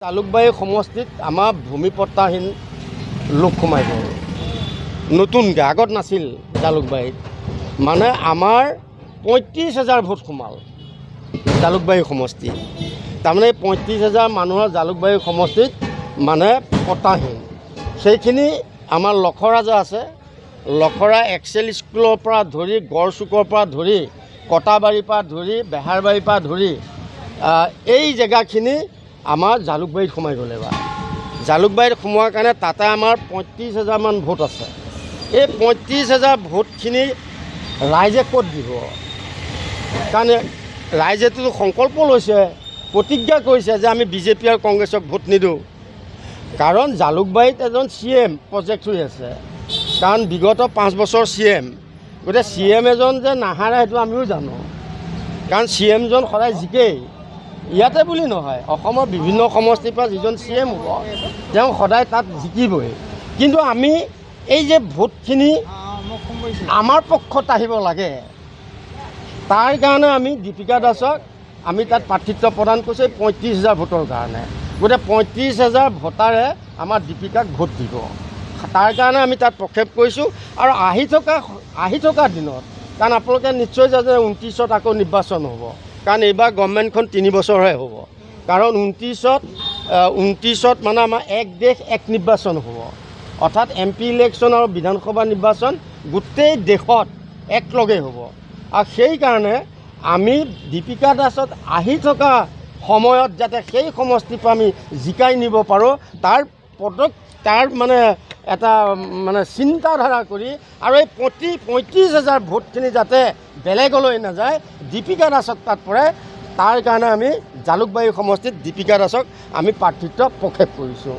জালুকবাৰী সমষ্টিত আমাৰ ভূমিপট্টাহীন লোক সোমাই গ'ল নতুনকৈ, আগত নাছিল জালুকবাৰীত। মানে আমাৰ ৩৫,০০০ ভোট সোমাল জালুকবাৰী সমষ্টিত। তাৰমানে ৩৫,০০০ মানুহৰ জালুকবাৰী সমষ্টিত মানে পট্টাহীন। সেইখিনি আমাৰ লখৰা যে আছে, লখৰা এক্সেল স্কুলৰ পৰা ধৰি গড়চুকৰ পৰা ধৰি কটাবাৰীৰ পৰা ধৰি বেহাৰবাৰীৰ পৰা ধৰি এই জেগাখিনি আমাৰ জালুকবাৰীত সোমাই গ'ল। এবাৰ জালুকবাৰীত সোমোৱাৰ কাৰণে তাতে আমাৰ ৩৫,০০০ মান ভোট আছে। এই ৩৫,০০০ ভোটখিনি ৰাইজে ক'ত দিব? কাৰণ ৰাইজেতো সংকল্প লৈছে, প্ৰতিজ্ঞা কৰিছে যে আমি বিজেপি আৰু কংগ্ৰেছক ভোট নিদিওঁ। কাৰণ জালুকবাৰীত এজন CM প্ৰজেক্ট হৈ আছে, কাৰণ বিগত 5 বছৰ CM। গতিকে CM এজন যে নাহাৰে সেইটো আমিও জানো, কাৰণ CMজন সদায় জিকেই। ইয়াতে বুলি নহয়, অসমৰ বিভিন্ন সমষ্টিৰ পৰা যিজন CM হ'ব তেওঁ সদায় তাত জিকিবই। কিন্তু আমি এই যে ভোটখিনি আমাৰ পক্ষত আহিব লাগে, তাৰ কাৰণে আমি দীপিকা দাসক আমি তাত প্ৰাৰ্থিত্ব প্ৰদান কৰিছোঁ ৩৫,০০০ ভোটৰ কাৰণে। গতিকে ৩৫,০০০ ভোটাৰে আমাৰ দীপিকাক ভোট দিব, তাৰ কাৰণে আমি তাত প্ৰক্ষেপ কৰিছোঁ। আৰু আহি থকা দিনত, কাৰণ আপোনালোকে নিশ্চয় জানে ২৯ত আকৌ নিৰ্বাচন হ'ব, কাৰণ এইবাৰ গভৰ্ণমেণ্টখন 3 বছৰহে হ'ব। কাৰণ 29ত মানে আমাৰ এক দেশ এক নিৰ্বাচন হ'ব, অৰ্থাৎ MP ইলেকশ্যন আৰু বিধানসভা নিৰ্বাচন গোটেই দেশত একলগে হ'ব। আৰু সেইকাৰণে আমি দীপিকা দাসত আহি থকা সময়ত যাতে সেই সমষ্টিৰ পৰা আমি জিকাই নিব পাৰোঁ, তাৰ মানে এটা মানে চিন্তাধাৰা কৰি, আৰু এই ৩৫,০০০ ভোটখিনি যাতে বেলেগলৈ নাযায়, দীপিকা দাসক তাত পৰে, তাৰ কাৰণে আমি জালুকবাৰী সমষ্টিত দীপিকা দাসক আমি প্ৰাৰ্থিত্ব প্ৰক্ষেপ কৰিছোঁ।